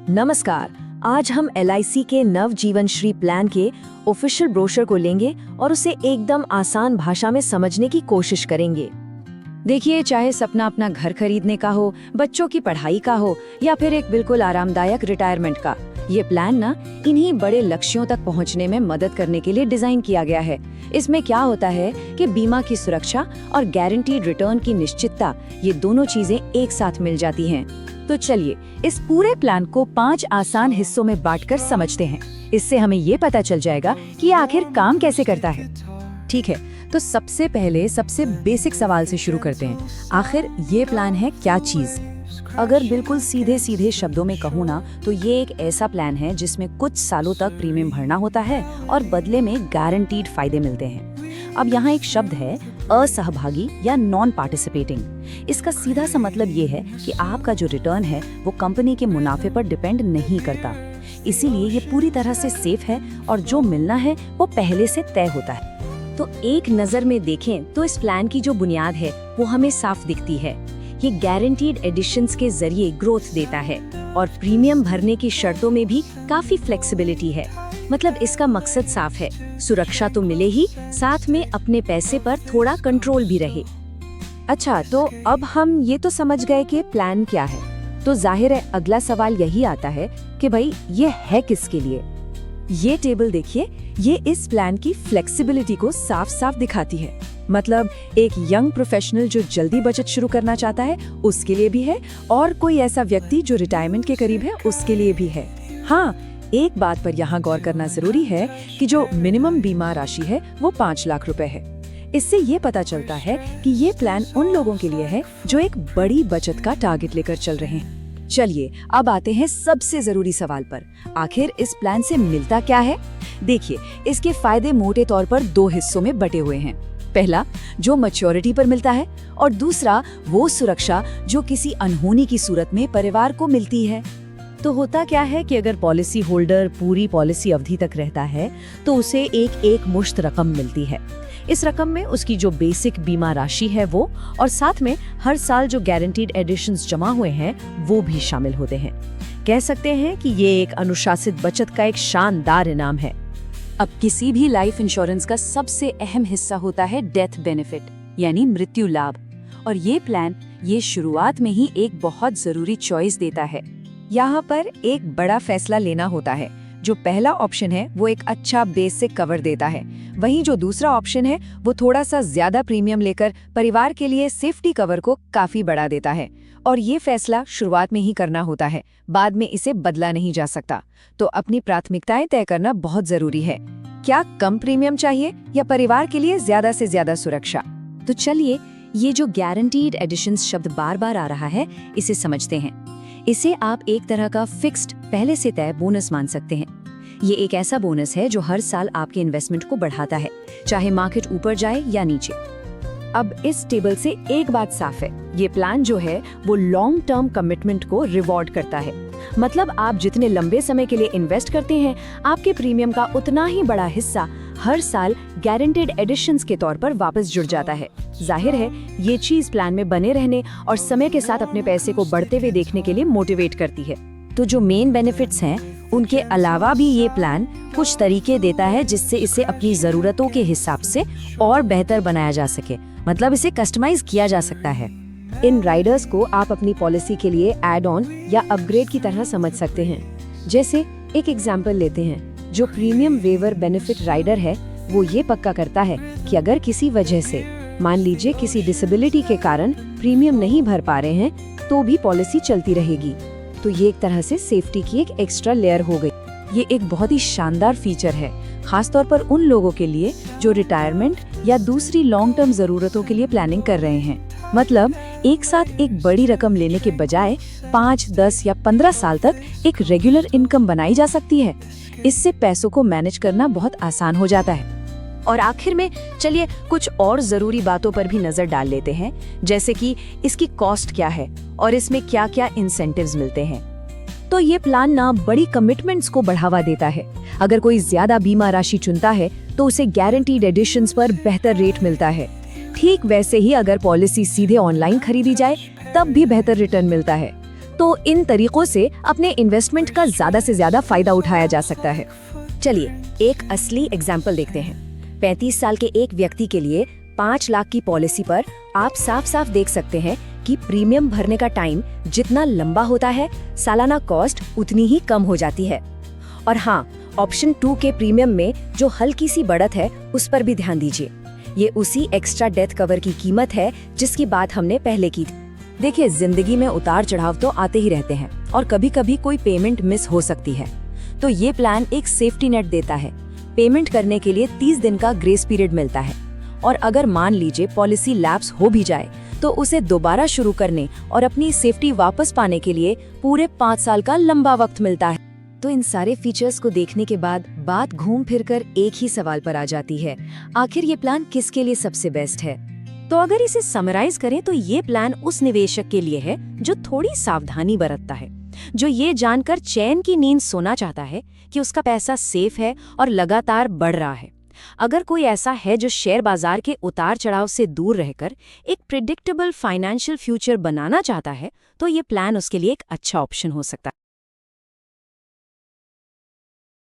नमस्कार। आज हम LIC के नव जीवन श्री प्लान के ऑफिशियल ब्रोशर को लेंगे और उसे एकदम आसान भाषा में समझने की कोशिश करेंगे। देखिए, चाहे सपना अपना घर खरीदने का हो, बच्चों की पढ़ाई का हो या फिर एक बिल्कुल आरामदायक रिटायरमेंट का, ये प्लान ना इन्हीं बड़े लक्ष्यों तक पहुंचने में मदद करने के लिए डिजाइन किया गया है। इसमें क्या होता है कि बीमा की सुरक्षा और गारंटीड रिटर्न की निश्चितता, ये दोनों चीजें एक साथ मिल जाती हैं। तो चलिए इस पूरे प्लान को 5 आसान हिस्सों में बांटकर समझते हैं। इससे हमें ये पता चल जाएगा कि ये आखिर काम कैसे करता है। ठीक है, तो सबसे पहले सबसे बेसिक सवाल से शुरू करते हैं। आखिर ये प्लान है क्या चीज? अगर बिल्कुल सीधे सीधे शब्दों में कहूँ ना, तो ये एक ऐसा प्लान है जिसमें कुछ सालों तक प्रीमियम भरना होता है और बदले में गारंटीड फायदे मिलते हैं। अब यहाँ एक शब्द है असहभागी या नॉन पार्टिसिपेटिंग। इसका सीधा सा मतलब ये है कि आपका जो रिटर्न है वो कंपनी के मुनाफे पर डिपेंड नहीं करता। इसीलिए ये पूरी तरह से सेफ है और जो मिलना है वो पहले से तय होता है। तो एक नजर में देखें तो इस प्लान की जो बुनियाद है वो हमें साफ दिखती है। ये गारंटीड एडिशंस के जरिए ग्रोथ देता है और प्रीमियम भरने की शर्तों में भी काफी फ्लेक्सिबिलिटी है। मतलब इसका मकसद साफ है, सुरक्षा तो मिले ही, साथ में अपने पैसे पर थोड़ा कंट्रोल भी रहे। अच्छा, तो अब हम ये तो समझ गए कि प्लान क्या है। तो जाहिर है अगला सवाल यही आता है कि भाई ये है किसके लिए? ये टेबल देखिए, ये इस प्लान की फ्लेक्सिबिलिटी को साफ साफ दिखाती है। मतलब एक यंग प्रोफेशनल जो जल्दी बचत शुरू करना चाहता है उसके लिए भी है, और कोई ऐसा व्यक्ति जो रिटायरमेंट के करीब है उसके लिए भी है। हाँ, एक बात पर यहाँ गौर करना जरूरी है कि जो मिनिमम बीमा राशि है वो 5 लाख रुपए है। इससे ये पता चलता है कि ये प्लान उन लोगों के लिए है जो एक बड़ी बचत का टारगेट लेकर चल रहे हैं। चलिए अब आते हैं सबसे जरूरी सवाल पर। आखिर इस प्लान से मिलता क्या है? देखिए, इसके फायदे मोटे तौर पर 2 हिस्सों में बटे हुए हैं। पहला जो मैच्योरिटी पर मिलता है, और दूसरा वो सुरक्षा जो किसी अनहोनी की सूरत में परिवार को मिलती है। तो होता क्या है कि अगर पॉलिसी होल्डर पूरी पॉलिसी अवधि तक रहता है तो उसे एक मुश्त रकम मिलती है। इस रकम में उसकी जो बेसिक बीमा राशि है वो, और साथ में हर साल जो गारंटीड एडिशंस जमा हुए हैं वो भी शामिल होते हैं। कह सकते हैं कि ये एक अनुशासित बचत का एक शानदार इनाम है। अब किसी भी लाइफ इंश्योरेंस का सबसे अहम हिस्सा होता है डेथ बेनिफिट, यानी मृत्यु लाभ। और ये प्लान ये शुरुआत में ही एक बहुत जरूरी चॉइस देता है। यहाँ पर एक बड़ा फैसला लेना होता है। जो पहला ऑप्शन है वो एक अच्छा बेसिक कवर देता है, वहीं जो दूसरा ऑप्शन है वो थोड़ा सा ज्यादा प्रीमियम लेकर परिवार के लिए सेफ्टी कवर को काफी बढ़ा देता है। और ये फैसला शुरुआत में ही करना होता है, बाद में इसे बदला नहीं जा सकता। तो अपनी प्राथमिकताएं तय करना बहुत जरूरी है। क्या कम प्रीमियम चाहिए या परिवार के लिए ज्यादा से ज्यादा सुरक्षा? तो चलिए, ये जो गारंटीड एडिशंस शब्द बार बार आ रहा है इसे समझते हैं। इसे आप एक तरह का फिक्स्ड पहले से तय बोनस मान सकते हैं। ये एक ऐसा बोनस है जो हर साल आपके इन्वेस्टमेंट को बढ़ाता है, चाहे मार्केट ऊपर जाए या नीचे। अब इस टेबल से एक बात साफ है, ये प्लान जो है वो लॉन्ग टर्म कमिटमेंट को रिवॉर्ड करता है। मतलब आप जितने लंबे समय के लिए इन्वेस्ट करते हैं, आपके प्रीमियम का उतना ही बड़ा हिस्सा हर साल गारंटीड एडिशंस के तौर पर वापस जुड़ जाता है। जाहिर है ये चीज प्लान में बने रहने और समय के साथ अपने पैसे को बढ़ते हुए देखने के लिए मोटिवेट करती है। तो जो मेन बेनिफिट्स हैं, उनके अलावा भी ये प्लान कुछ तरीके देता है जिससे इसे अपनी जरूरतों के हिसाब से और बेहतर बनाया जा सके। मतलब इसे कस्टमाइज किया जा सकता है। इन राइडर्स को आप अपनी पॉलिसी के लिए एड ऑन या अपग्रेड की तरह समझ सकते हैं। जैसे एक एग्जांपल लेते हैं, जो प्रीमियम वेवर बेनिफिट राइडर है वो ये पक्का करता है कि अगर किसी वजह से, मान लीजिए किसी डिसेबिलिटी के कारण प्रीमियम नहीं भर पा रहे हैं, तो भी पॉलिसी चलती रहेगी। तो ये एक तरह से सेफ्टी की एक एक्स्ट्रा लेयर हो गई। ये एक बहुत ही शानदार फीचर है, खासतौर पर उन लोगों के लिए जो रिटायरमेंट या दूसरी लॉन्ग टर्म जरूरतों के लिए प्लानिंग कर रहे हैं। मतलब एक साथ एक बड़ी रकम लेने के बजाय 5, 10 या 15 साल तक एक रेगुलर इनकम बनाई जा सकती है। इससे पैसों को मैनेज करना बहुत आसान हो जाता है। और आखिर में चलिए कुछ और जरूरी बातों पर भी नजर डाल लेते हैं, जैसे कि इसकी कॉस्ट क्या है और इसमें क्या क्या इंसेंटिव्स मिलते हैं। तो ये प्लान ना बड़ी कमिटमेंट्स को बढ़ावा देता है। अगर कोई ज्यादा बीमा राशि चुनता है तो उसे गारंटीड एडिशंस पर बेहतर रेट मिलता है। ठीक वैसे ही अगर पॉलिसी सीधे ऑनलाइन खरीदी जाए तब भी बेहतर रिटर्न मिलता है। तो इन तरीकों से अपने इन्वेस्टमेंट का ज्यादा से ज्यादा फायदा उठाया जा सकता है। चलिए एक असली एग्जाम्पल देखते हैं। 35 साल के एक व्यक्ति के लिए 5 लाख की पॉलिसी पर आप साफ साफ देख सकते हैं कि प्रीमियम भरने का टाइम जितना लंबा होता है, सालाना कॉस्ट उतनी ही कम हो जाती है। और हाँ, ऑप्शन 2 के प्रीमियम में जो हल्की सी बढ़त है उस पर भी ध्यान दीजिए। ये उसी एक्स्ट्रा डेथ कवर की कीमत है जिसकी बात हमने पहले की थी। देखिए, जिंदगी में उतार चढ़ाव तो आते ही रहते हैं और कभी कभी कोई पेमेंट मिस हो सकती है। तो ये प्लान एक सेफ्टी नेट देता है। पेमेंट करने के लिए 30 दिन का ग्रेस पीरियड मिलता है और अगर मान लीजिए पॉलिसी लैप्स हो भी जाए तो उसे दोबारा शुरू करने और अपनी सेफ्टी वापस पाने के लिए पूरे 5 साल का लंबा वक्त मिलता है। तो इन सारे फीचर्स को देखने के बाद बात घूम फिरकर एक ही सवाल पर आ जाती है, आखिर ये प्लान किसके लिए सबसे बेस्ट है? तो अगर इसे समराइज करें तो ये प्लान उस निवेशक के लिए है जो थोड़ी सावधानी बरतता है, जो ये जानकर चैन की नींद सोना चाहता है कि उसका पैसा सेफ है और लगातार बढ़ रहा है। अगर कोई ऐसा है जो शेयर बाजार के उतार चढ़ाव से दूर रहकर एक प्रिडिक्टेबल फाइनेंशियल फ्यूचर बनाना चाहता है, तो ये प्लान उसके लिए एक अच्छा ऑप्शन हो सकता है।